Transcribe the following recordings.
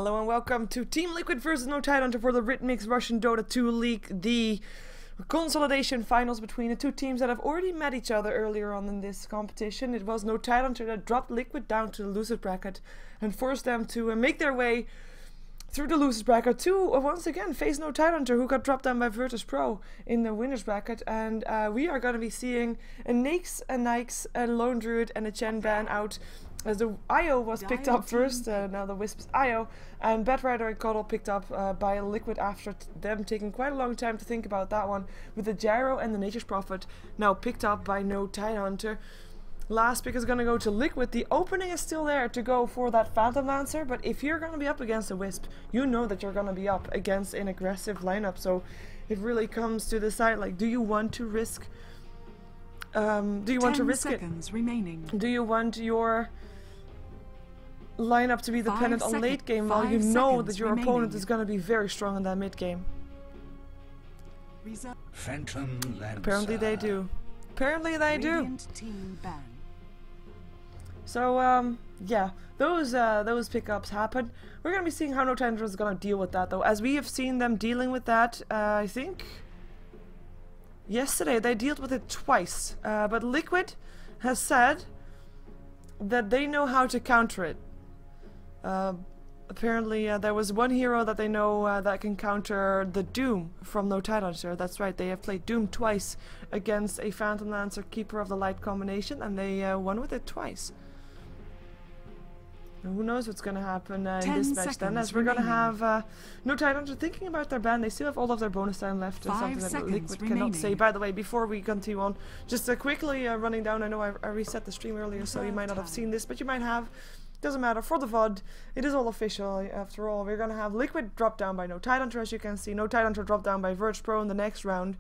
Hello and welcome to Team Liquid versus No Tidehunter for the Ritmix Russian Dota 2 League, the consolidation finals between the two teams that have already met each other earlier on in this competition. It was No Tidehunter that dropped Liquid down to the losers bracket and forced them to make their way through the losers bracket to once again face No Tidehunter, who got dropped down by Virtus Pro in the winners bracket. And we are going to be seeing a Nyx, a Nyx, a Lone Druid and a Chen ban out, as the IO was picked up first, now the Wisp's IO, and Batrider and Coddle picked up by Liquid after them taking quite a long time to think about that one, with the Gyro and the Nature's Prophet now picked up by No Tidehunter. Last pick is going to go to Liquid. The opening is still there to go for that Phantom Lancer, but if you're going to be up against a Wisp, you know that you're going to be up against an aggressive lineup, so it really comes to decide, like, do you want to risk do you want to risk it? Remaining. Do you want your lineup to be dependent on late game while you know that your opponent is going to be very strong in that mid game? Phantom Lancer. Apparently they do. Apparently they do. So yeah, those pickups happen. We're going to be seeing how No Tidehunter is going to deal with that, though, as we have seen them dealing with that. I think yesterday they dealt with it twice, but Liquid has said that they know how to counter it. Apparently there was one hero that they know that can counter the Doom from No Tidehunter. That's right, they have played Doom twice against a Phantom Lancer Keeper of the Light combination, and they won with it twice. Who knows what's going to happen in this match then, as we're going to have No Tidehunter thinking about their ban. They still have all of their bonus time left, something that Liquid cannot say. By the way, before we continue on, just quickly running down, I know I reset the stream earlier, so you might not have seen this, but you might have. Doesn't matter, for the VOD, it is all official. After all, we're going to have Liquid drop down by No Tidehunter, as you can see. No Tidehunter drop down by Virtus Pro in the next round.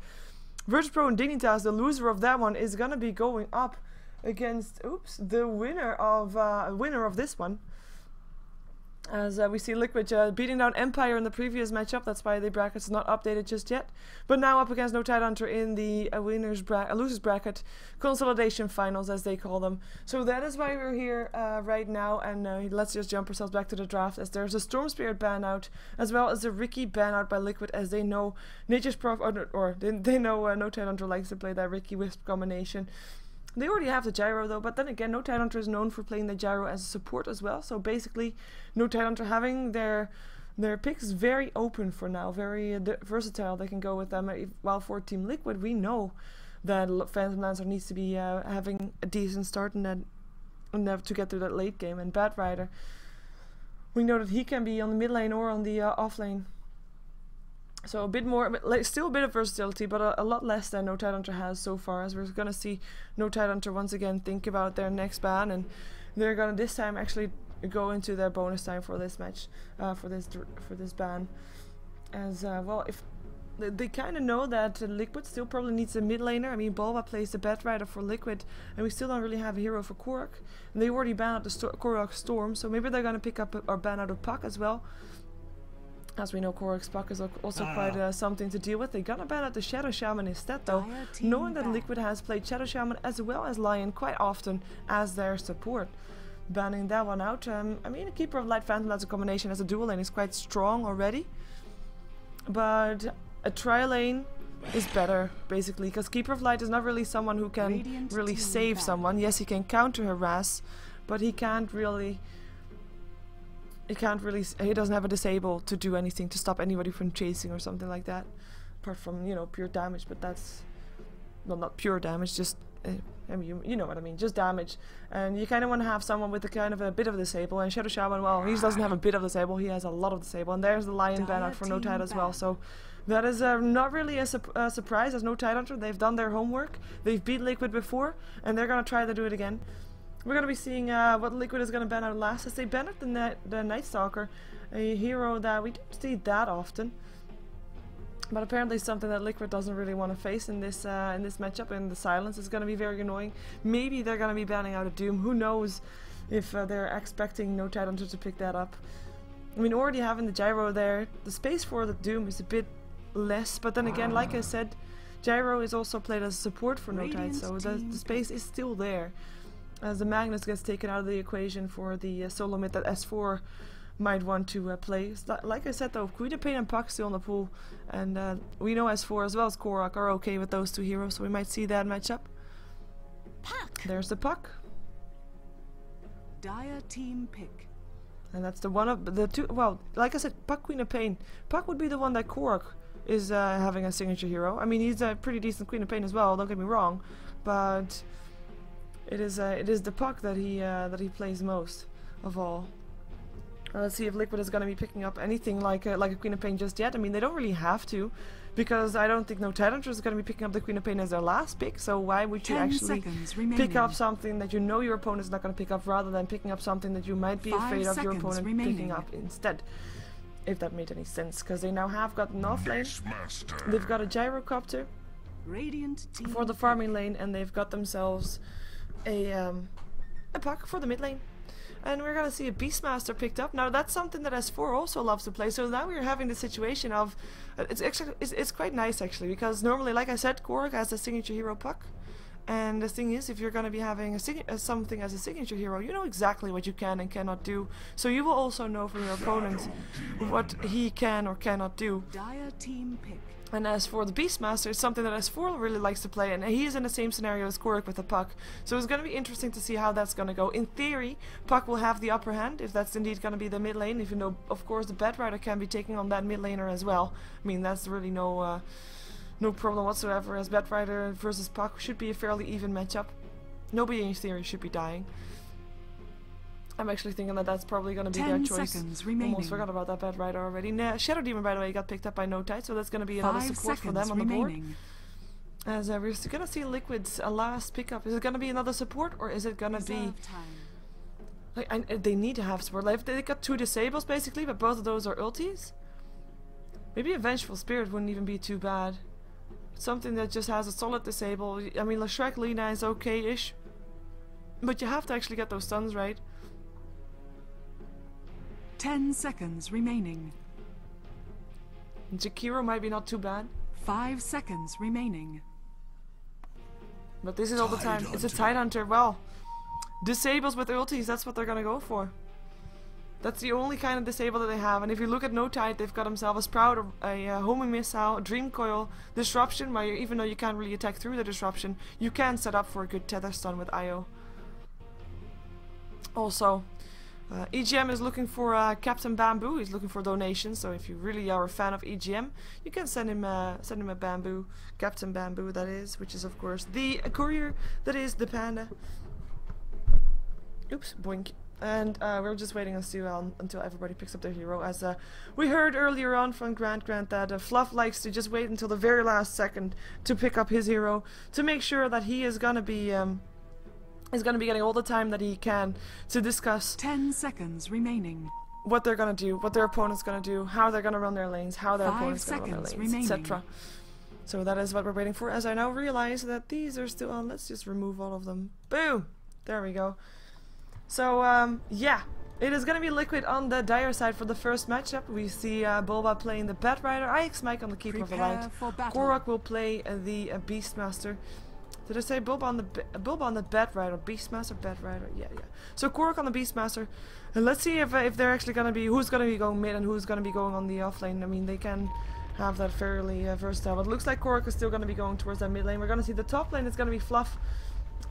Virtus Pro and Dignitas, the loser of that one, is going to be going up against, the winner of this one. As we see Liquid beating down Empire in the previous matchup. That's why the bracket's not updated just yet. But now up against No Tidehunter in the losers bracket consolidation finals, as they call them. So that is why we're here right now. And let's just jump ourselves back to the draft, as there's a Storm Spirit ban out, as well as a Riki ban out by Liquid, as they know Nature's Prophet, or they know No Tidehunter likes to play that Riki Wisp combination. They already have the Gyro, though, but then again, No Tidehunter is known for playing the Gyro as a support as well. So basically, No Tidehunter having their picks very open for now, very versatile. They can go with them. While for Team Liquid, we know that Phantom Lancer needs to be having a decent start and to get through that late game. And Batrider, we know that he can be on the mid lane or on the off lane. So a bit more, still a bit of versatility, but a lot less than No Tidehunter has so far, as we're going to see No Tidehunter once again think about their next ban, and they're going to this time actually go into their bonus time for this match, for this ban. As well, if they kind of know that Liquid still probably needs a mid laner. I mean, Bulba plays the Batrider for Liquid, and we still don't really have a hero for Korok. And they already banned out the Korok Storm, so maybe they're going to pick up or ban out a Puck as well. As we know, Korok's Puck is also quite something to deal with. They're gonna ban out the Shadow Shaman instead, though, knowing that Liquid has played Shadow Shaman as well as Lion quite often as their support. Banning that one out. I mean, a Keeper of Light Phantom Lancer combination as a dual lane is quite strong already, but a tri-lane is better, basically, because Keeper of Light is not really someone who can really save someone. Yes, he can counter harass, but he can't really... he doesn't have a disable to do anything to stop anybody from chasing or something like that, apart from, you know, pure damage. But that's, well, not pure damage, just I mean, you know what I mean, just damage. And you kind of want to have someone with a kind of a bit of a disable, and Shadow Shaman, well, he doesn't have a bit of disable, he has a lot of disable. And there's the Lion ban out for No Tide as well, so that is not really a surprise, as No Tidehunter, they've done their homework, they've beat Liquid before, and they're gonna try to do it again. We're going to be seeing what Liquid is going to ban out last, as they ban out the Night Stalker, a hero that we don't see that often, but apparently something that Liquid doesn't really want to face in this matchup. And the silence is going to be very annoying. Maybe they're going to be banning out a Doom. Who knows if they're expecting No Tidehunter to pick that up. I mean, already having the Gyro there, the space for the Doom is a bit less, but then again, like I said, Gyro is also played as a support for No Tide, so the space is still there. As the Magnus gets taken out of the equation for the solo mid that S4 might want to play. Like I said though, Queen of Pain and Puck still in the pool, and we know S4 as well as Korok are okay with those two heroes, so we might see that matchup. Puck. There's the Puck. Dire team pick. And that's the one of the two. Well, like I said, Puck, Queen of Pain. Puck would be the one that Korok is having a signature hero. I mean, he's a pretty decent Queen of Pain as well. Don't get me wrong, but it is the Puck that he plays most of all. Let's see if Liquid is going to be picking up anything like a Queen of Pain just yet. I mean, they don't really have to, because I don't think no Tidehunter is going to be picking up the Queen of Pain as their last pick. So why would you actually pick up something that you know your opponent is not going to pick up, rather than picking up something that you might be afraid of your opponent picking up instead? If that made any sense, because they now have got an off lane. They've got a gyrocopter for the farming lane, and they've got themselves a Puck for the mid lane. And we're gonna see a Beastmaster picked up. Now that's something that S4 also loves to play. So now we're having the situation of it's quite nice actually, because normally, like I said, Korok has the signature hero Puck. And the thing is, if you're gonna be having something as a signature hero, you know exactly what you can and cannot do. So you will also know from your opponent what he can or cannot do. Dire team pick. And as for the Beastmaster, it's something that S4 really likes to play, and he is in the same scenario as Korok with the Puck. So it's going to be interesting to see how that's going to go. In theory, Puck will have the upper hand, if that's indeed going to be the mid lane, even though, of course, the Batrider can be taking on that mid laner as well. I mean, that's really no problem whatsoever, as Batrider versus Puck should be a fairly even matchup. Nobody in theory should be dying. I'm actually thinking that that's probably going to be their choice. Almost forgot about that Batrider already. Nah, Shadow Demon, by the way, got picked up by No Tide, so that's going to be another support for them on the board. As we're going to see Liquid's last pickup. Is it going to be another support, or is it going to be... Like, they need to have support. Like, they got 2 disables, basically, but both of those are ultis. Maybe a Vengeful Spirit wouldn't even be too bad. Something that just has a solid disable. I mean, Shrek Lina is okay-ish, but you have to actually get those stuns right. 10 seconds remaining. Jakiro might be not too bad. 5 seconds remaining. But this is all the time. It's a Tidehunter. Well, disables with ultis, that's what they're gonna go for. That's the only kind of disable that they have. And if you look at No Tide, they've got themselves a Sprout, a Homing Missile, a Dream Coil, Disruption, where even though you can't really attack through the Disruption, you can set up for a good Tether Stun with IO. Also, EGM is looking for Captain Bamboo. He's looking for donations, so if you really are a fan of EGM, you can send him a bamboo, Captain Bamboo that is, which is of course the courier that is the panda. Oops, boink. And we're just waiting until everybody picks up their hero, as we heard earlier on from Grant that Fluff likes to just wait until the very last second to pick up his hero, to make sure that he is gonna be getting all the time that he can to discuss 10 seconds remaining. What they're gonna do, what their opponent's gonna do, how they're gonna run their lanes, how their opponent's gonna run their lanes, etc. So that is what we're waiting for, as I now realize that these are still on. Let's just remove all of them. Boom! There we go. So, yeah. It is gonna be Liquid on the Dire side for the first matchup. We see Bulba playing the Batrider, IX Mike on the Keeper of the Light. Korok will play the Beastmaster. Did I say Bulba on the Batrider? Beastmaster, Batrider? Yeah. So Korok on the Beastmaster. And let's see if they're actually gonna be, who's gonna be going mid and who's gonna be going on the off lane. I mean, they can have that fairly versatile. But it looks like Korok is still gonna be going towards that mid lane. We're gonna see the top lane is gonna be Fluff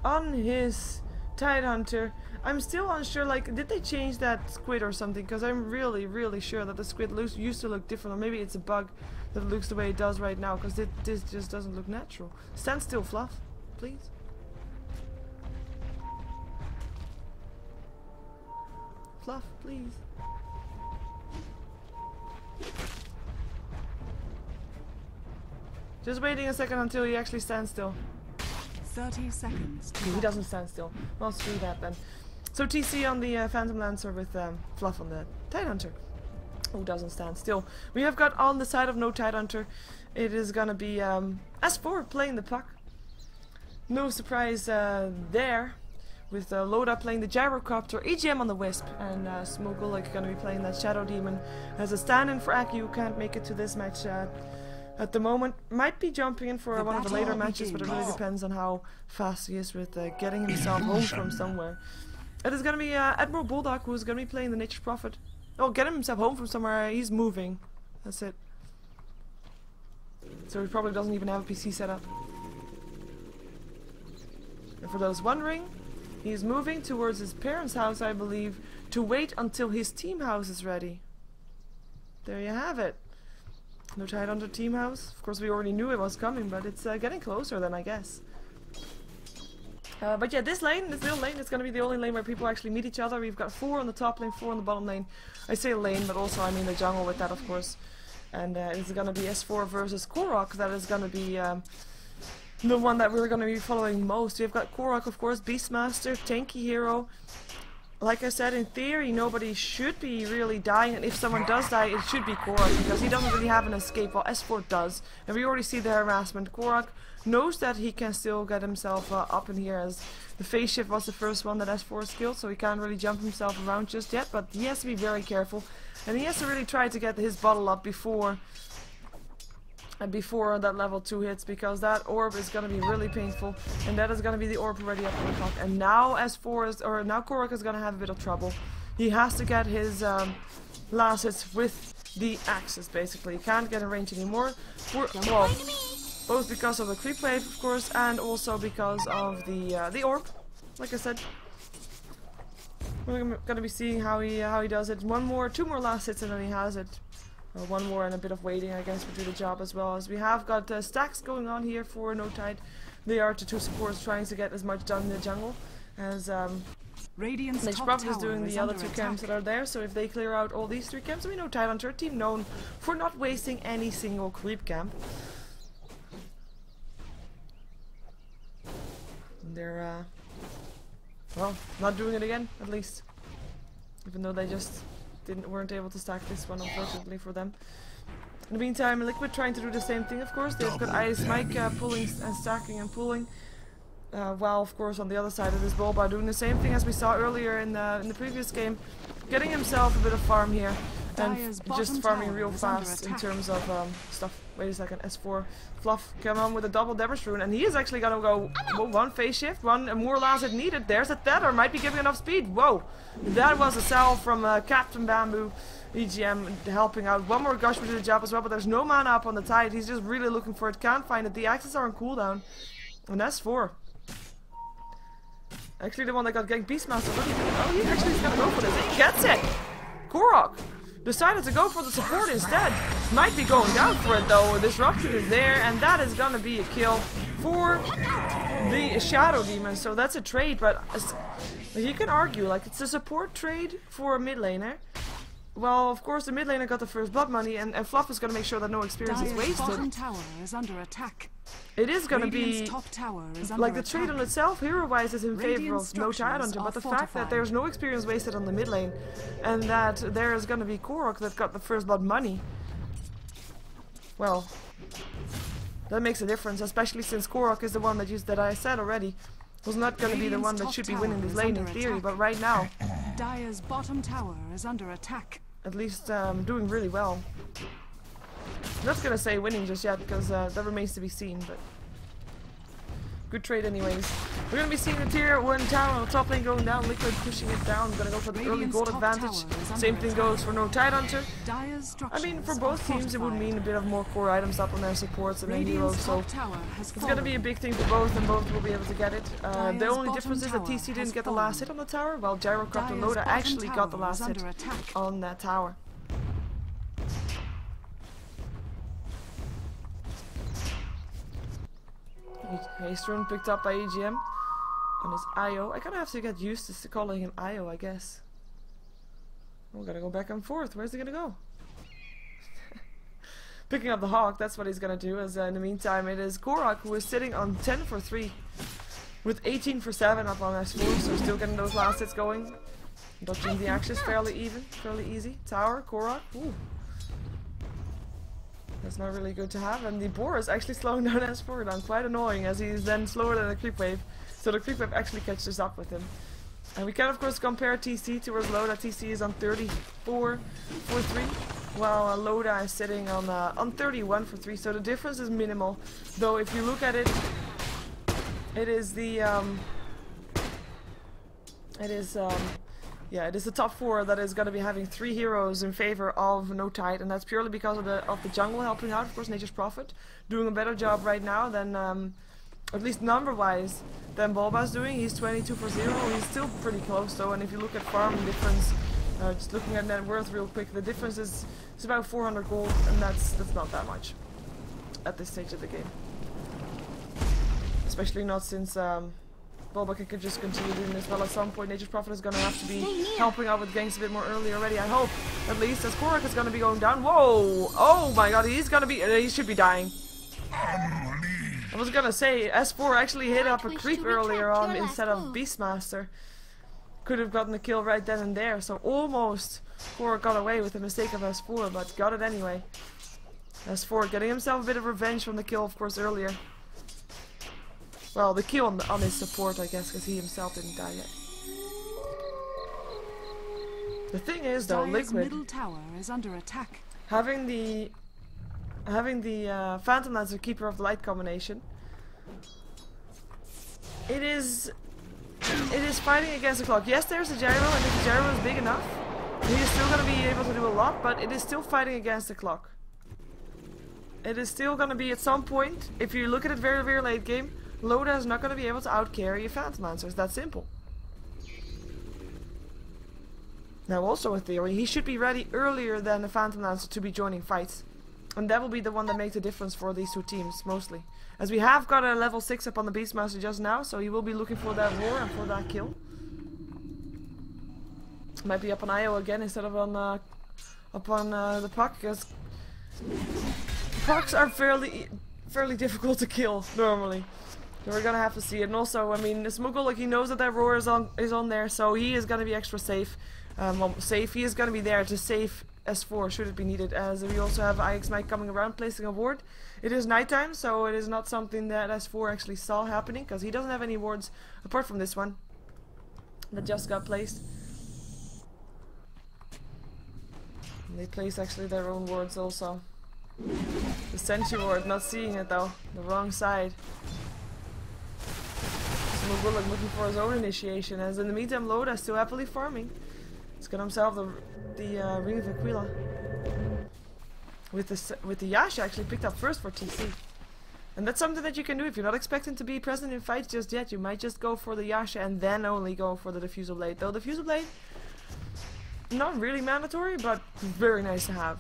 on his Tidehunter. I'm still unsure, like, did they change that squid or something? Because I'm really sure that the squid used to look different, or maybe it's a bug that it looks the way it does right now, because this just doesn't look natural. Stand still, Fluff, please. Fluff, please. Just waiting a second until he actually stands still. 30 seconds. He doesn't stand still. Well, screw that then. So TC on the Phantom Lancer with Fluff on the Tidehunter, who doesn't stand still. We have got on the side of no Tidehunter, it is gonna be S4 playing the Puck. No surprise there, with Loda playing the Gyrocopter, EGM on the Wisp, and Smogulik gonna be playing that Shadow Demon as a stand-in for Aki, who can't make it to this match at the moment. Might be jumping in for one of the later matches, but it really depends on how fast he is with getting himself home from somewhere. It is going to be Admiral Bulldog who's going to be playing the Nature's Prophet. Oh, get himself home from somewhere. He's moving. That's it. So he probably doesn't even have a PC set up. And for those wondering, he's moving towards his parents' house, I believe, to wait until his team house is ready. There you have it. No Tidehunter team house. Of course, we already knew it was coming, but it's getting closer then, I guess. But yeah, this lane, this little lane, is going to be the only lane where people actually meet each other. We've got 4 on the top lane, 4 on the bottom lane. I say lane, but also I mean the jungle with that, of course. And it's going to be S4 versus Korok. That is going to be the one that we're going to be following most. We've got Korok, of course, Beastmaster, tanky hero. Like I said, in theory, nobody should be really dying, and if someone does die, it should be Korok, because he doesn't really have an escape, while S4 does. And we already see the harassment. Korok knows that he can still get himself up in here, as the phase shift was the first one that S4 skilled, so he can't really jump himself around just yet, but he has to be very careful. And he has to really try to get his bottle up before that level 2 hits, because that orb is going to be really painful, and that is going to be the orb already up on the clock. And now now Korok is going to have a bit of trouble. He has to get his last hits with the axes, basically. He can't get in range anymore. Well, both because of the creep wave, of course, and also because of the orb. Like I said, we're going to be seeing how he does it. 2 more last hits, and then he has it. One more and a bit of waiting, I guess, would do the job, as well as we have got stacks going on here for No Tide. They are the 2 supports trying to get as much done in the jungle as Radiant's Prophet is doing the other 2 camps that are there. So if they clear out all these 3 camps, we know Tidehunter, team known for not wasting any single creep camp. And they're well, not doing it again, at least, even though they just weren't able to stack this one, unfortunately for them. In the meantime, Liquid trying to do the same thing, of course. They've got Ice Mike pulling and stacking and pulling. While, of course, on the other side of this Bulba doing the same thing as we saw earlier in the previous game. Getting himself a bit of farm here. And just farming real fast in terms of stuff. Wait a second, S4. Fluff come on with a double Deborah's rune, and he is actually gonna go one phase shift, one more last hit needed. There's a tether, might be giving enough speed. Whoa! That was a salve from Captain Bamboo. EGM helping out. One more gush would do the job as well, but there's no mana up on the Tide. He's just really looking for it, can't find it. The axes are on cooldown. And that's 4. Actually the one that got ganked, Beastmaster. Oh, he actually is gonna go for this. He gets it! Korok decided to go for the support instead. Might be going down for it though. Disruption is there, and that is gonna be a kill for the Shadow Demon. So that's a trade, but you can argue, like, it's a support trade for a mid laner. Well, of course, the mid laner got the first blood money, and Fluff is gonna make sure that no experience is wasted. Bottom tower is under attack. It is gonna be top tower is like the trade on itself, hero-wise, is in favor of no Tidehunter, but the fact that there's no experience wasted on the mid lane, and that there is gonna be Korok that got the first blood money, well, that makes a difference, especially since Korok is the one that I said already was not gonna be the one that should be winning this lane in theory, but right now, Dire's bottom tower is under attack. At least doing really well. I'm not gonna say winning just yet, because that remains to be seen, but good trade anyways. We're gonna be seeing the tier 1 tower on the top lane going down, Liquid pushing it down, gonna go for the early gold advantage. Same thing goes for no Tidehunter. I mean, for both teams it would mean a bit of more core items up on their supports and their heroes, so it's gonna be a big thing for both, and both will be able to get it. The only difference is that TC didn't get the last hit on the tower, while Gyrocopter and Loda actually got the last hit on that tower. Haste rune picked up by EGM on his IO. I kind of have to get used to calling him IO, I guess. We're gonna go back and forth. Where's he gonna go? Picking up the Hawk, that's what he's gonna do. As in the meantime, it is Korok who is sitting on 10 for 3 with 18 for 7 up on S4, so still getting those last hits going. Dodging the axes fairly easy. Tower, Korok. Ooh. That's not really good to have, and the Boar is actually slowing down S4 down, quite annoying, as he's then slower than the creep wave, so the creep wave actually catches up with him. And we can of course compare TC towards Loda. TC is on 34 for 3, while Loda is sitting on 31 for 3, so the difference is minimal, though if you look at it, it is Yeah, it is the top 4 that is going to be having 3 heroes in favor of No Tide, and that's purely because of the jungle helping out. Of course, Nature's Prophet doing a better job right now than, at least number-wise, than Bulba's doing. He's 22 for 0. He's still pretty close though, and if you look at farm difference, just looking at net worth real quick, the difference is about 400 gold, and that's not that much at this stage of the game. Especially not since Bulba could just continue doing this well. At some point, Nature's Prophet is going to have to be helping out with ganks a bit more early already, I hope. At least, as Korok is going to be going down. Whoa! Oh my god, he's going to be... he should be dying. I was going to say, S4 actually hit up a creep earlier on instead of Beastmaster. Could have gotten the kill right then and there, so almost Korok got away with the mistake of S4, but got it anyway. S4 getting himself a bit of revenge from the kill, of course, earlier. Well, the kill on his support, I guess, because he himself didn't die yet. The thing is, though, Liquid middle tower is under attack. having the Phantom Lancer Keeper of the Light combination, it is fighting against the clock. Yes, there's a gyro, and if the gyro is big enough, he is still going to be able to do a lot, but it is still fighting against the clock. It is still going to be at some point, if you look at it very, very late game, Loda is not going to be able to outcarry a Phantom Lancer. It's that simple. Now also in theory, he should be ready earlier than the Phantom Lancer to be joining fights. And that will be the one that makes the difference for these two teams, mostly. As we have got a level 6 up on the Beastmaster just now, so he will be looking for that roar and for that kill. Might be up on IO again instead of on up on the Puck, because Pucks are fairly difficult to kill normally. So we're gonna have to see it. And also, I mean, Smuggle, like, he knows that roar is on there, so he is gonna be extra safe. He is gonna be there to save S4 should it be needed. As we also have IX Mike coming around placing a ward. It is nighttime, so it is not something that S4 actually saw happening, because he doesn't have any wards apart from this one that just got placed. And they place actually their own wards also. The Sentry ward, not seeing it though, the wrong side. Smuggle looking for his own initiation, as in the meantime Loda is still happily farming. He's got himself the Ring of Aquila. With the Yasha actually picked up first for TC. And that's something that you can do if you're not expecting to be present in fights just yet. You might just go for the Yasha and then only go for the Diffusal Blade. Though the Diffusal Blade, not really mandatory, but very nice to have.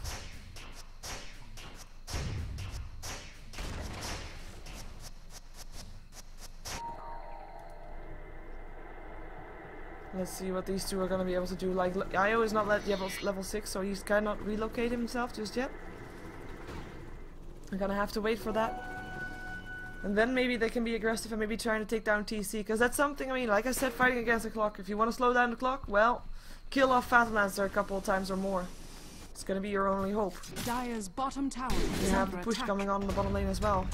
Let's see what these two are going to be able to do. Like, Io is not level 6, so he cannot relocate himself just yet. I'm going to have to wait for that. And then maybe they can be aggressive and maybe trying to take down TC. Because that's something, I mean, like I said, fighting against the clock. If you want to slow down the clock, well, kill off Phantom Lancer a couple of times or more. It's going to be your only hope. Dire's bottom tower You have the push coming on in the bottom lane as well.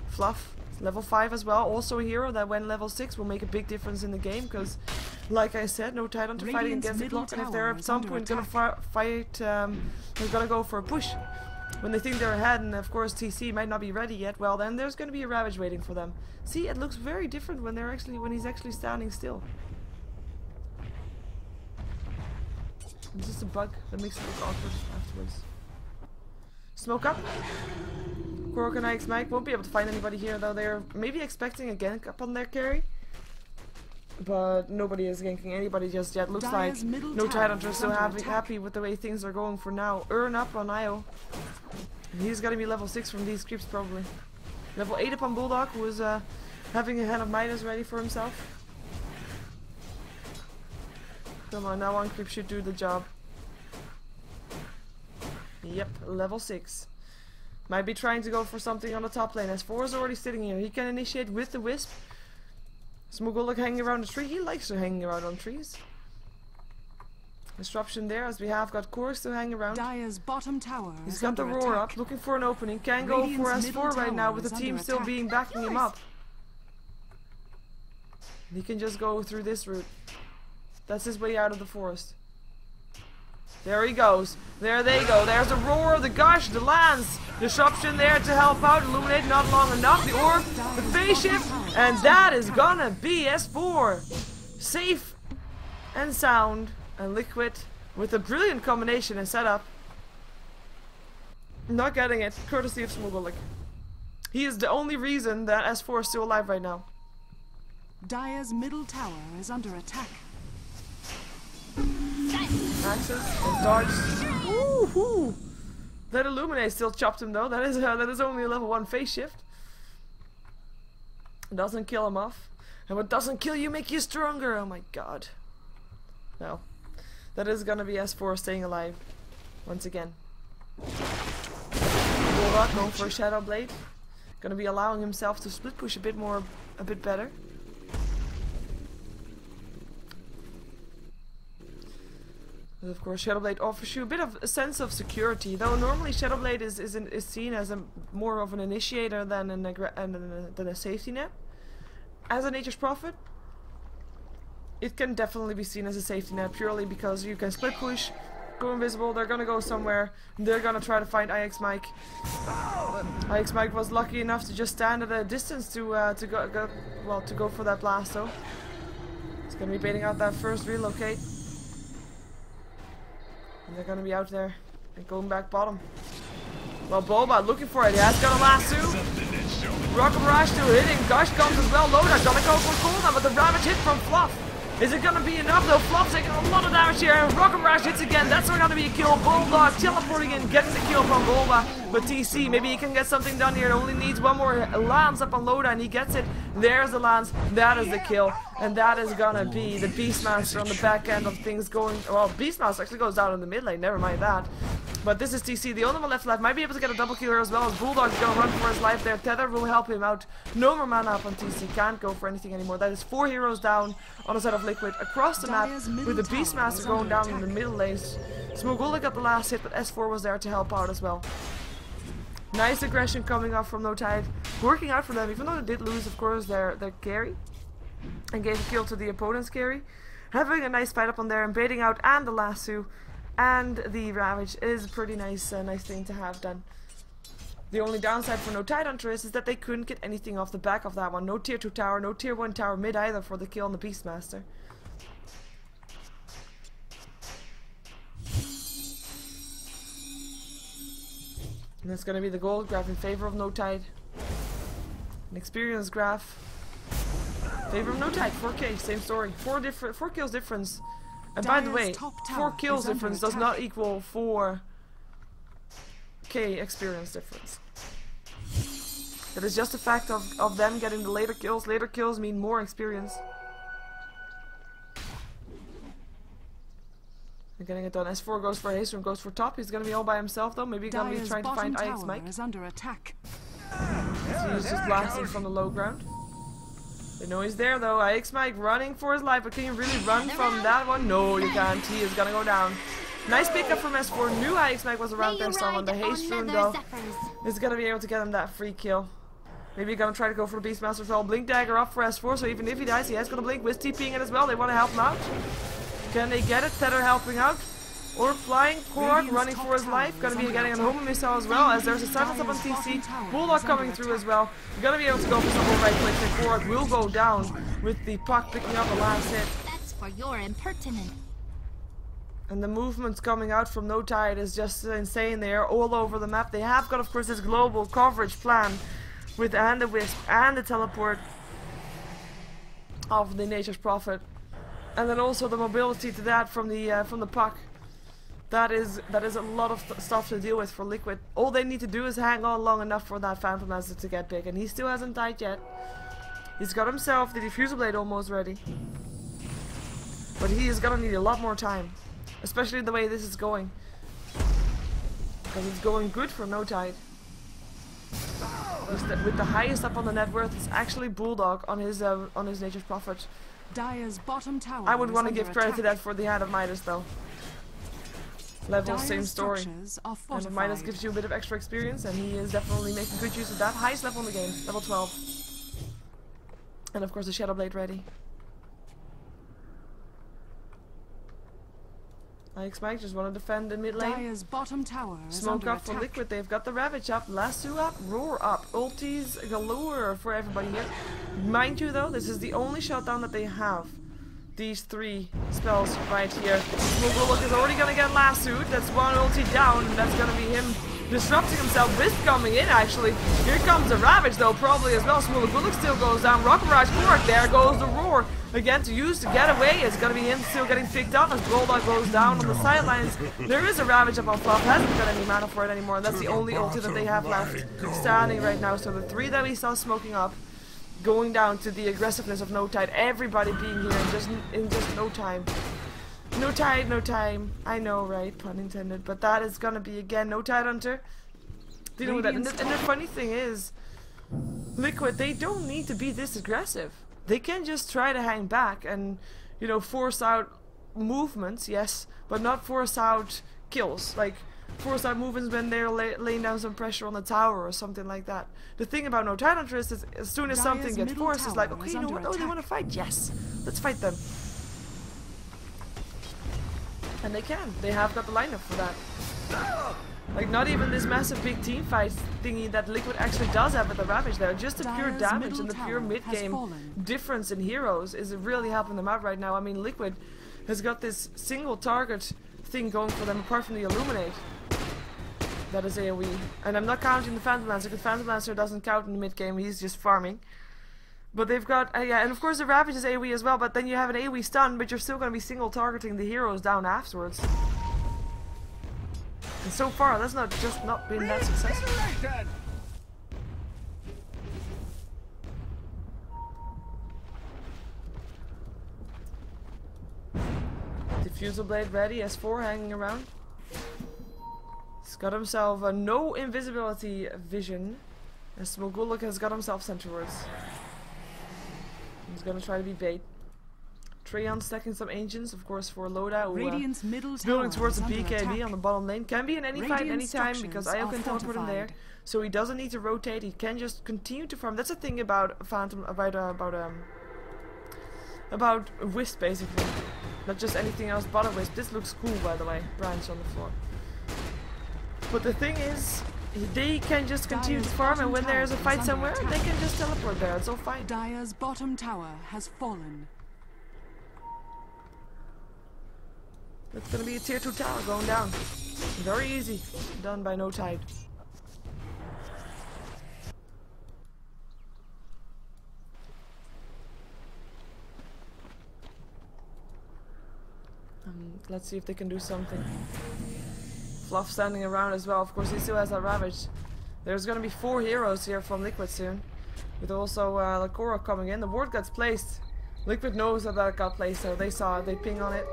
Fluff, level 5 as well. Also a hero that when level 6 will make a big difference in the game. Because, like I said, no Tidehunter fighting against the clock. And if they're at some point going to fight, they're going to go for a push. When they think they're ahead, and of course TC might not be ready yet, well then there's going to be a Ravage waiting for them. See, it looks very different when he's actually standing still. It's just a bug that makes it look awkward afterwards. Smoke up. Korok and IX Mike won't be able to find anybody here, though. They're maybe expecting a gank up on their carry. But nobody is ganking anybody just yet. Looks like no Tidehunter is so happy with the way things are going for now. Earn up on Io. He's gonna be level 6 from these creeps probably. Level 8 up on Bulldog, who is having a Hand of Midas ready for himself. Come on, now one creep should do the job. Yep, level 6. Might be trying to go for something on the top lane. S4 is already sitting here. He can initiate with the Wisp. Smuggle hanging around the tree. He likes to hang around on trees. Disruption there, as we have got Korok still hanging around. Dire's bottom tower. He's got the roar up, looking for an opening. Can go for S4 right now with the team still backing him up. He can just go through this route. That's his way out of the forest. There he goes. There they go. There's the roar, the gush, the lance. Disruption there to help out. Illuminate not long enough. The orb, the phase shift. And that is gonna be S4. Safe and sound And Liquid, with a brilliant combination and setup, not getting it, courtesy of Smogolik. He is the only reason that S4 is still alive right now. Dire's middle tower is under attack. Axes, darts. Woohoo! That Illuminate still chopped him though. That is only a level 1 phase shift. Doesn't kill him off. And what doesn't kill you make you stronger. Oh my god. No. That is gonna be S4 staying alive. Once again. Bulldog going for a Shadow Blade. Gonna be allowing himself to split push a bit better. And of course, Shadowblade offers you a bit of a sense of security, though normally Shadowblade is seen as more of an initiator than a safety net. As a Nature's Prophet, it can definitely be seen as a safety net purely because you can split push, go invisible, they're gonna go somewhere, they're gonna try to find IX Mike. IX Mike was lucky enough to just stand at a distance to go for that blast though. He's gonna be baiting out that first relocate. And they're gonna be out there and going back bottom. Well, Boba looking for it. He has got a lasso. Rocket Rush still hitting. Gush comes as well. Loda gonna go for cooldown, but the Ravage hit from Fluff. Is it gonna be enough though? Fluff's taking a lot of damage here. And Rocket Rush hits again. That's not gonna be a kill. Bulldog teleporting in, getting the kill from Boba. But TC, maybe he can get something done here. It only needs one more lance up on Loda and he gets it. There's the lance. That is the kill. And that is gonna be the Beastmaster on the back end of things going. Well, Beastmaster actually goes down in the mid lane. Never mind that. But this is TC, the only one left. Might be able to get a double kill here as well as Bulldog's gonna run for his life there. Tether will help him out. No more mana up on TC. Can't go for anything anymore. That is 4 heroes down on the side of Liquid across the map with the Beastmaster going down in the middle lanes. Smogola got the last hit, but S4 was there to help out as well. Nice aggression coming off from No Tide. Working out for them, even though they did lose, of course, their carry. And gave a kill to the opponent's carry. Having a nice fight up on there and baiting out and the lasso. And the Ravage is a pretty nice thing to have done. The only downside for no Tidehunter is that they couldn't get anything off the back of that one. No tier 2 tower, no tier 1 tower mid either for the kill on the Beastmaster. And that's gonna be the gold graph in favor of No Tide. An experience graph. Favor of No Tide, 4k, same story. 4 kills difference. And by the way, 4 kills difference does not equal 4k experience difference. That is just a fact of them getting the later kills. Later kills mean more experience. They're getting it done. S4 goes for Hazeroom, goes for top. He's gonna be all by himself though. Maybe he's gonna be trying to find IX Mike. Is under attack. So he's just blasting from the low ground. They know he's there though. IX Mike running for his life, but can you really run from that one? No, you can't. He is gonna go down. Nice pickup from S4. Knew IX Mike was around there, someone. The haste rune though is gonna be able to get him that free kill. Maybe gonna try to go for the Beastmaster as well. Blink dagger up for S4, so even if he dies, he has gonna blink with TPing it as well. They want to help him out. Can they get it? Tether helping out. Or flying. Korok running for his life. Gonna be getting a homing missile as well, as there's a silence up on TC. Bulldog coming through as well. You're gonna be able to go for some more right clicks, and Korok will go down with the puck picking up the last hit. That's for your impertinence. And the movements coming out from No Tide is just insane. They are all over the map. They have got, of course, this global coverage plan with the Wisp and the teleport of the Nature's Prophet. And then also the mobility to that from the puck. That is a lot of stuff to deal with for Liquid. All they need to do is hang on long enough for that Phantom Master to get big, and he still hasn't died yet. He's got himself the Diffuser Blade almost ready, but he is gonna need a lot more time, especially the way this is going, because it's going good for No Tide. With the highest up on the net worth, it's actually Bulldog on his Nature's Prophet. Dire's bottom tower. I would want to give credit to that for the Hand of Midas though. Level, same story. And Midas gives you a bit of extra experience, and he is definitely making good use of that. Highest level in the game, level 12. And of course the Shadow Blade ready. IX Mike just want to defend the mid lane. Dire's bottom tower is Smoke under up for attack. Liquid. They've got the Ravage up, Lasso up, Roar up, ultis galore for everybody here. Mind you though, this is the only shutdown that they have. these 3 spells right here. Smogulok is already gonna get lassoed. That's 1 ulti down, and that's gonna be him disrupting himself. Wisp coming in, actually. Here comes the Ravage, though, probably as well. Smogulok still goes down. Rock Barrage forward. There goes the Roar. Again, to use to get away. It's gonna be him still getting picked up as Bulldog goes down on the sidelines. There is a Ravage up on Fluff. Hasn't got any mana for it anymore. And that's the only ulti that they have left standing right now. So the 3 that we saw smoking up, going down to the aggressiveness of No Tide. Everybody being here in just no time. No tide, no time. I know, right? Pun intended. But that is gonna be again No Tidehunter dealing with that. And the funny thing is, Liquid, they don't need to be this aggressive. They can just try to hang back and, you know, force out movements, yes, but not force out kills. Like, force out movements when they're laying down some pressure on the tower or something like that. The thing about No Tidehunter is that as soon as something gets forced, it's like, okay, you know what? Oh, they want to fight? Yes, let's fight them. And they can. They have got the lineup for that. Like, not even this massive big team fight thingy that Liquid actually does have with the Ravage there. Just the pure damage and the pure mid-game difference in heroes is really helping them out right now. I mean, Liquid has got this single target thing going for them apart from the Illuminate. That is AoE. And I'm not counting the Phantom Lancer, because Phantom Lancer doesn't count in the mid-game, he's just farming. But they've got, yeah, and of course the Ravage is AoE as well, but then you have an AoE stun, but you're still going to be single targeting the heroes down afterwards. And so far, that's not been that successful. Diffusal Blade ready, S4 hanging around. He's got himself a no invisibility vision. And Smogulok has got himself sent towards. He's gonna try to be bait. Treon stacking some ancients, of course, for Loda, who building towards the BKB on the bottom lane. Can be in any fight, anytime, because Io can teleport him there. So he doesn't need to rotate, he can just continue to farm. That's the thing about Phantom, about Wisp, basically. Not just anything else but a Wisp. This looks cool, by the way. Branch on the floor. But the thing is, they can just continue to farm, and when there's a fight somewhere, they can just teleport there. It's all fine. Dire's bottom tower has fallen. That's gonna be a tier 2 tower going down. Very easy. Done by No Tide. Let's see if they can do something. Fluff standing around as well. Of course, he still has that Ravage. There's gonna be 4 heroes here from Liquid soon. With also Lakora coming in. The ward gets placed. Liquid knows that that got placed, so they saw it. They ping on it.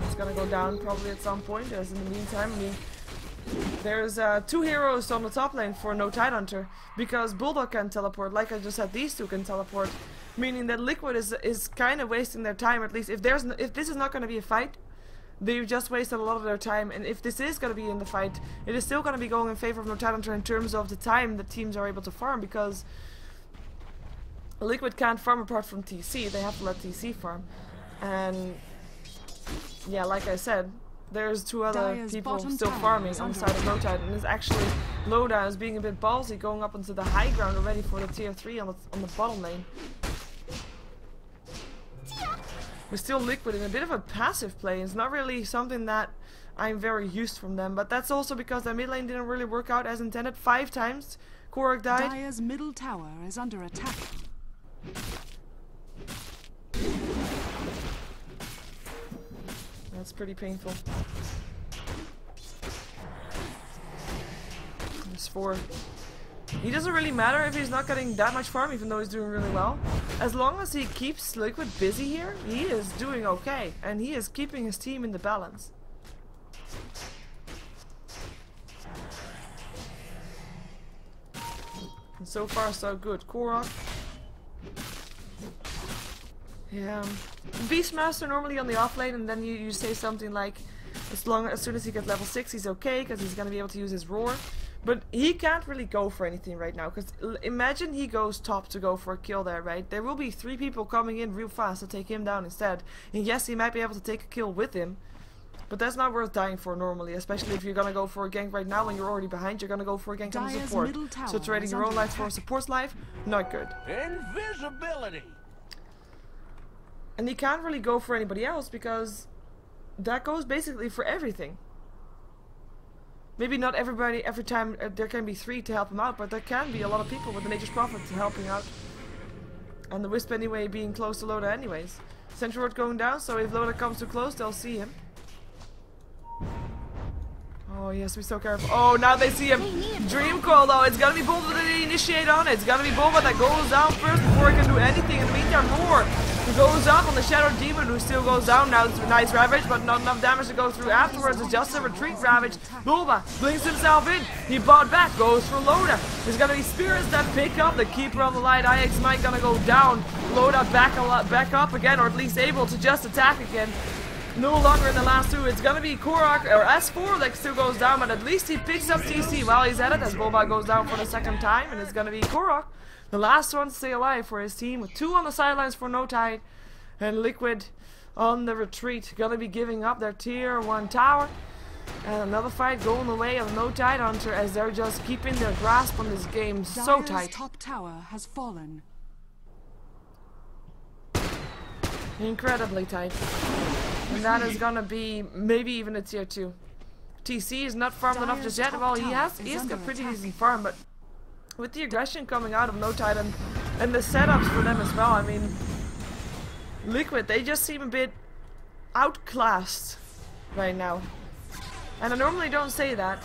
It's gonna go down probably at some point. As in the meantime, I mean, there's 2 heroes on the top lane for No Tidehunter, because Bulldog can teleport. Like I just said, these 2 can teleport, meaning that Liquid is kind of wasting their time. At least if this is not gonna be a fight, they've just wasted a lot of their time. And if this is gonna be in the fight, it is still gonna be going in favor of No Tidehunter in terms of the time that teams are able to farm, because Liquid can't farm apart from TC. They have to let TC farm. And yeah, like I said, there's 2 other people still farming on the side of No Tide, and it's actually Loda is being a bit ballsy, going up onto the high ground already for the tier 3 on the bottom lane. We're still Liquid in a bit of a passive play. It's not really something that I'm very used from them, but that's also because their mid lane didn't really work out as intended. 5 times Korok died. Dire's middle tower is under attack. That's pretty painful. There's 4. He doesn't really matter if he's not getting that much farm, even though he's doing really well. As long as he keeps Liquid busy here, he is doing okay. And he is keeping his team in the balance. And so far so good. Korok. Yeah. Beastmaster normally on the off lane, and then you say something like, as soon as he gets level 6 he's okay, because he's going to be able to use his roar. But he can't really go for anything right now, because imagine he goes top to go for a kill there, right? There will be 3 people coming in real fast to take him down instead. And yes, he might be able to take a kill with him, but that's not worth dying for normally, especially if you're gonna go for a gank right now when you're already behind. You're gonna go for a gank on the support. So trading your own life for a support's life, not good. Invisibility. And he can't really go for anybody else because that goes basically for everything. Maybe not everybody, every time there can be 3 to help him out, but there can be a lot of people with the Nature's Prophet helping out. And the Wisp anyway being close to Loda anyways. Central Ward going down, so if Loda comes too close, they'll see him. Oh, he has to be so careful. Oh, now they see him. Dream Coil though, it's gonna be Bulba that they initiate on it. It's gonna be Bulba that goes down first before he can do anything. In the meantime, Roar goes up on the Shadow Demon, who still goes down. Now it's a nice Ravage, but not enough damage to go through afterwards. It's just a retreat Ravage. Bulba blinks himself in. He bought back, goes for Loda. There's gonna be Spirits that pick up. The Keeper of the Light, IX Mike, gonna go down. Loda back up again, or at least able to just attack again. No longer in the last 2. It's gonna be Korok or S4 that still goes down, but at least he picks up TC while he's at it as Bulba goes down for the 2nd time, and it's gonna be Korok, the last one to stay alive for his team, with 2 on the sidelines for No Tide, and Liquid on the retreat, gonna be giving up their tier 1 tower. And another fight going the way of No Tidehunter as they're just keeping their grasp on this game so tight. Top tower has fallen. Incredibly tight. And that is gonna be maybe even a tier 2. TC is not farmed enough just yet. Well, he has got pretty decent farm, but with the aggression coming out of No Tide and the setups for them as well, I mean, Liquid, they just seem a bit outclassed right now. And I normally don't say that,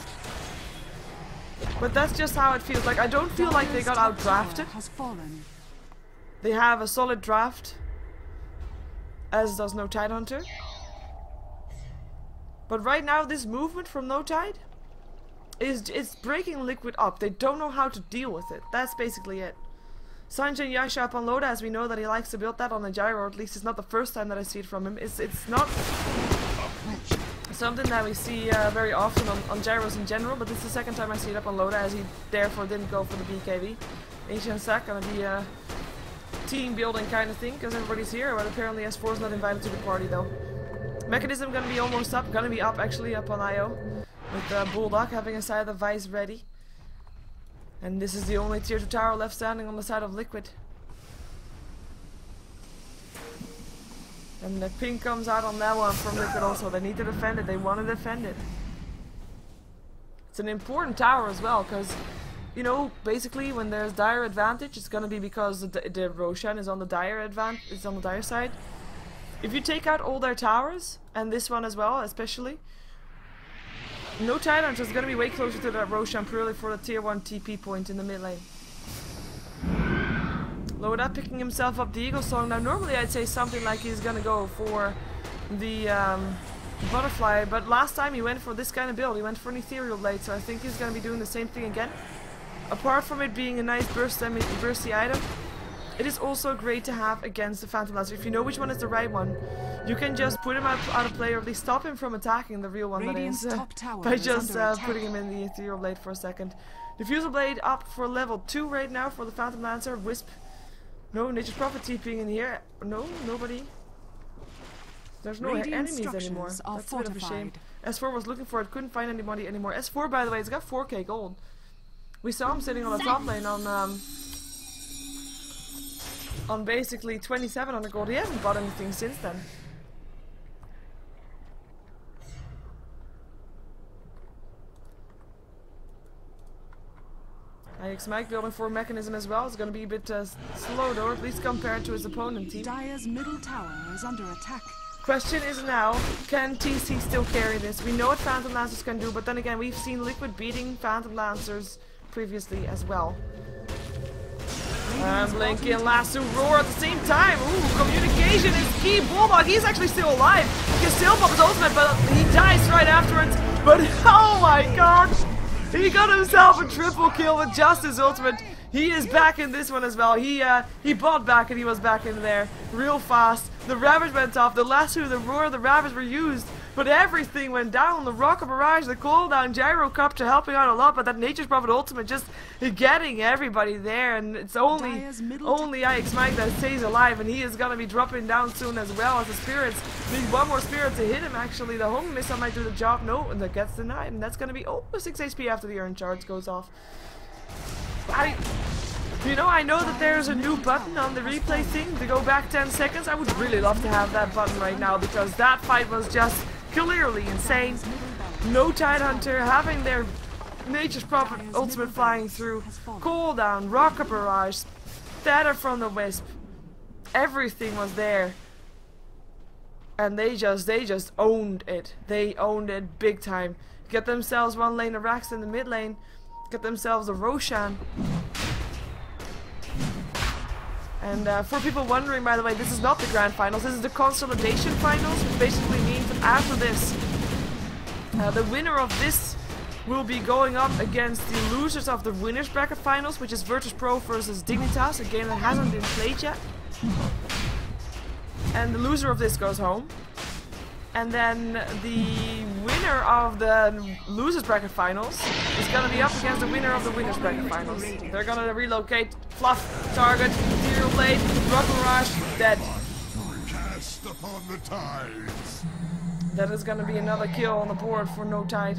but that's just how it feels. Like, I don't feel like they got outdrafted. They have a solid draft, as does No Tidehunter. But right now, this movement from No Tide it's breaking Liquid up. They don't know how to deal with it. That's basically it. Sanjay Yasha up on Loda, as we know that he likes to build that on a gyro, or at least it's not the first time that I see it from him. It's not something that we see very often on gyros in general, but this is the 2nd time I see it up on Loda, as he therefore didn't go for the BKB. Asian Sack gonna be a team building kind of thing, because everybody's here, but apparently S4 is not invited to the party though. Mechanism gonna be almost up, gonna be up actually, up on IO, with Bulldog having a side of the Vice ready. And this is the only tier 2 tower left standing on the side of Liquid. And the ping comes out on that one from Liquid also. They need to defend it, they want to defend it. It's an important tower as well, because, you know, basically when there's dire advantage, it's gonna be because the Roshan is on the dire side. If you take out all their towers, and this one as well, especially, No Tidehunter is going to be way closer to that Roshan purely for the tier 1 TP point in the mid lane. Loda picking himself up the Eagle Song. Now normally I'd say something like he's going to go for the Butterfly, but last time he went for this kind of build. He went for an Ethereal Blade, so I think he's going to be doing the same thing again. Apart from it being a nice bursty item, it is also great to have against the Phantom Lancer. If you know which one is the right one, you can just put him out of play, or at least stop him from attacking the real one, that is, by just putting him in the Ethereal Blade for a second. Diffusal Blade up for level 2 right now for the Phantom Lancer. Wisp. No, Nature's Prophet TPing in here. No, nobody. There's no enemies anymore. That's a bit of a shame. S4 was looking for it, couldn't find anybody anymore. S4, by the way, has got 4k gold. We saw him sitting on the top lane on basically 2700 gold. He hasn't bought anything since then. IX Mike building for Mechanism as well. It's going to be a bit slow though, at least compared to his opponent team. Dire's middle tower is under attack. Question is now, can TC still carry this? We know what Phantom Lancers can do, but then again, we've seen Liquid beating Phantom Lancers previously as well. And Blinky and Lasso roar at the same time. Ooh, communication is key. Bulldog, he's actually still alive. He can still pop his ultimate, but he dies right afterwards. But oh my god! He got himself a triple kill with just his ultimate. He is back in this one as well. He bought back and he was back in there real fast. The Ravage went off. The Lasso, the Roar, the Ravage were used. But everything went down. The Rocket Barrage, the cooldown, Gyrocopter helping out a lot, but that Nature's Prophet ultimate just getting everybody there, and it's only IX Mike that stays alive, and he is gonna be dropping down soon as well as the spirits. Need one more spirit to hit him actually. The Home Missile might do the job. No, and that gets denied, and that's gonna be 6 HP after the Urn Charge goes off. You know, I know that there's a new button on the replay thing to go back 10 seconds. I would really love to have that button right now because that fight was just clearly insane. No Tidehunter having their Nature's Prophet ultimate flying through, cooldown, rocket barrage, Tether from the Wisp. Everything was there. And they just owned it. They owned it big time. Get themselves one lane of Rax in the mid lane. Get themselves a Roshan. And for people wondering, by the way, this is not the grand finals. This is the consolidation finals, which basically means that after this, the winner of this will be going up against the losers of the winners bracket finals, which is Virtus Pro versus Dignitas, a game that hasn't been played yet. And the loser of this goes home. And then the winner of the losers bracket finals is gonna be up against the winner of the winners bracket finals. They're gonna relocate. Fluff, target, material blade, rock barrage, dead. Cast upon the tides. That is gonna be another kill on the board for No Tide.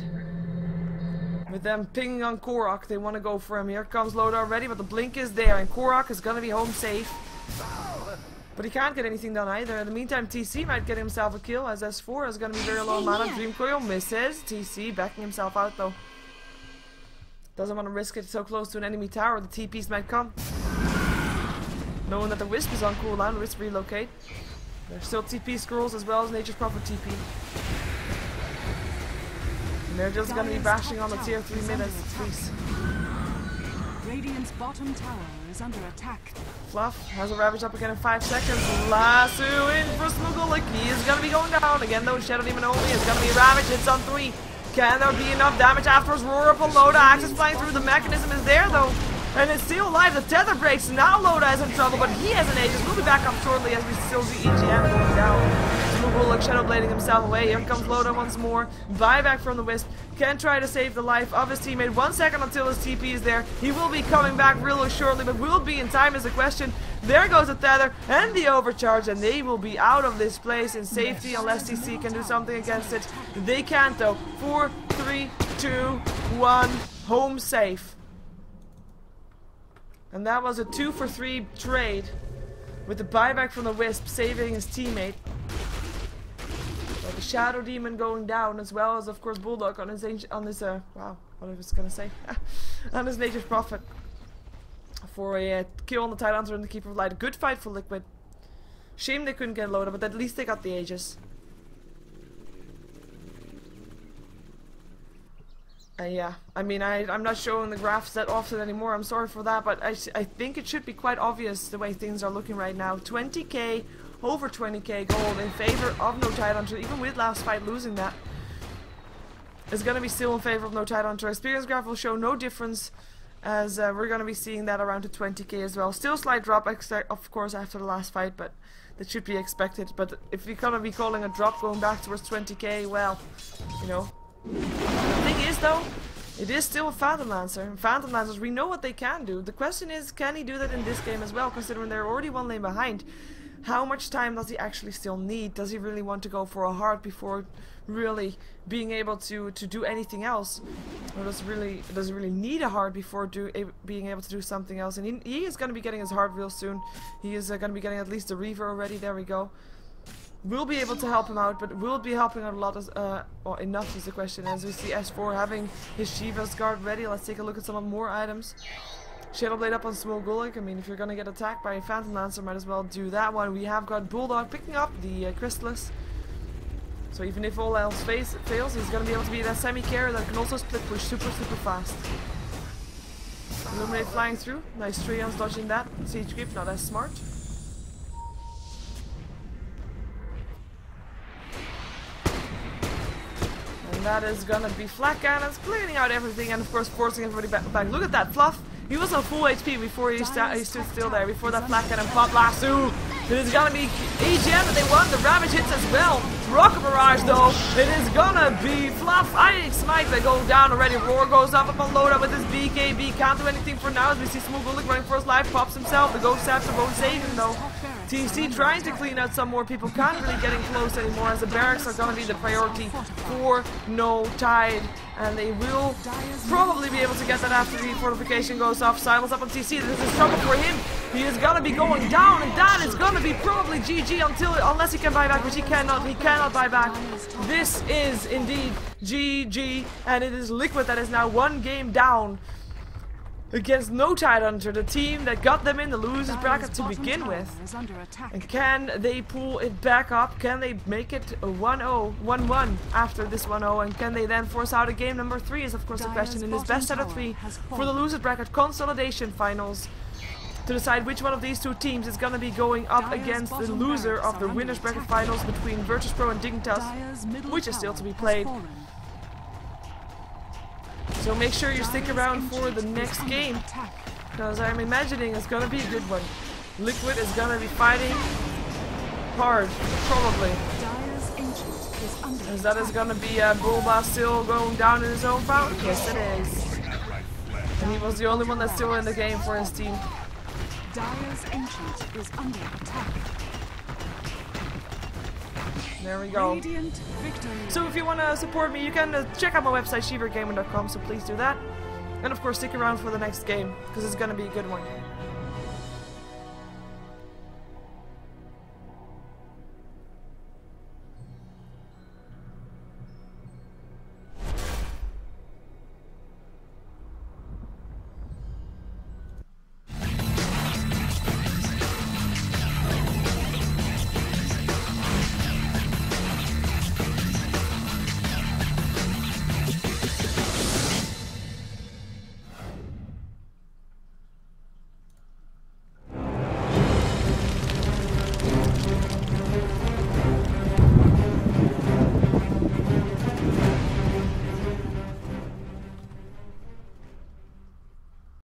With them pinging on Korok, they want to go for him. Here comes Loda already, but the blink is there, and Korok is gonna be home safe. But he can't get anything done either. In the meantime, TC might get himself a kill, as S4 is gonna be very low mana. Dream Coil misses. TC backing himself out though. Doesn't want to risk it so close to an enemy tower. The TPs might come. Knowing that the Wisp is on cooldown, Wisp relocate. There's still TP scrolls as well as Nature's Prophet TP. And they're just gonna be bashing on the tier 3 minutes, please. Radiant's bottom tower is under attack. Fluff has a Ravage up again in 5 seconds. Lasso in for Smuggler. He is gonna be going down again though. Shadow Demon only is gonna be Ravage. Hits on 3. Can there be enough damage afterwards? Roar up on Loda. Axis flying through. The mechanism is there though. And it's still alive. The tether breaks. Now Loda is in trouble, but he has an Aegis. We'll be back up shortly as we still see EGM going down. Smuguluk shadow blading himself away. Here comes Loda once more. Buyback from the Wisp. Can try to save the life of his teammate. 1 second until his TP is there. He will be coming back really shortly, but will be in time is the question. There goes the tether and the overcharge, and they will be out of this place in safety unless TC can do something against it. They can't though. 4, 3, 2, 1. Home safe. And that was a 2 for 3 trade with the buyback from the Wisp saving his teammate. But the Shadow Demon going down, as well as of course Bulldog on his wow, what I was gonna say, on his Nature's Prophet for a kill on the Tidehunter and the Keeper of Light. A good fight for Liquid. Shame they couldn't get Loda, but at least they got the Aegis. Yeah, I mean, I'm not showing the graphs that often anymore, I'm sorry for that, but I think it should be quite obvious the way things are looking right now. 20k, over 20k gold in favor of No Tidehunter, even with last fight losing that. Is going to be still in favor of No Tidehunter. Experience graph will show no difference, as we're going to be seeing that around to 20k as well. Still slight drop, of course, after the last fight, but that should be expected. But if we're going to be calling a drop going back towards 20k, well, you know. The thing is though, it is still a Phantom Lancer, and Phantom Lancers, we know what they can do. The question is, can he do that in this game as well, considering they're already 1 lane behind? How much time does he actually still need? Does he really want to go for a heart before really being able to do anything else? Or does he really need a heart before being able to do something else? And he is going to be getting his heart real soon. He is going to be getting at least a Reaver already, there we go. We'll be able to help him out, but we'll be helping out a lot as, well, enough is the question, as we see S4 having his Sheever's guard ready. Let's take a look at some more items. Shadow Blade up on Small Gulik. I mean, if you're gonna get attacked by a Phantom Lancer, might as well do that one. We have got Bulldog picking up the Chrysalis. So even if all else fails, he's gonna be able to be that semi-carrier that can also split push super fast. Illuminate flying through. Nice Treons dodging that. Siege Creep, not as smart. And that is gonna be Flak Cannons, clearing out everything and of course forcing everybody back. Look at that, Fluff! He was on full HP before he stood still there, before that Flak Cannon pop. Lasso! It is gonna be EGM that they want. The Ravage hits as well. Rocket Barrage though. It is gonna be Fluff. Smite that goes down already. Roar goes up on loadout with his BKB. Can't do anything for now as we see Smooth Bullock running for his life. Pops himself. The Ghost Sapper won't save him though. TC trying to clean out some more people. Can't really get in close anymore as the barracks are gonna be the priority for No Tide. And they will probably be able to get that after the fortification goes off. Silas up on TC. This is trouble for him. He is gonna be going down, and that is gonna be probably GG unless he can buy back, which he cannot. He cannot buy back. This is indeed GG, and it is Liquid that is now 1 game down against No Tidehunter, the team that got them in the losers bracket to begin with. And can they pull it back up? Can they make it a 1-0, 1-1 after this 1-0? And can they then force out a game number 3 is of course the question in this best out of 3 for the losers bracket consolidation finals, to decide which one of these two teams is going to be going up against the loser of the winners bracket finals between Virtus.pro and Dignitas, which is still to be played. So make sure you stick around for the next game, because I'm imagining it's going to be a good one. Liquid is going to be fighting hard, probably. As that is going to be Bulba still going down in his own fountain? Yes, it is. And he was the only one that's still in the game for his team. Dire's Ancient is under attack. There we go. Victory. So if you want to support me, you can check out my website, SheeverGaming.com, so please do that. And of course, stick around for the next game, because it's going to be a good one.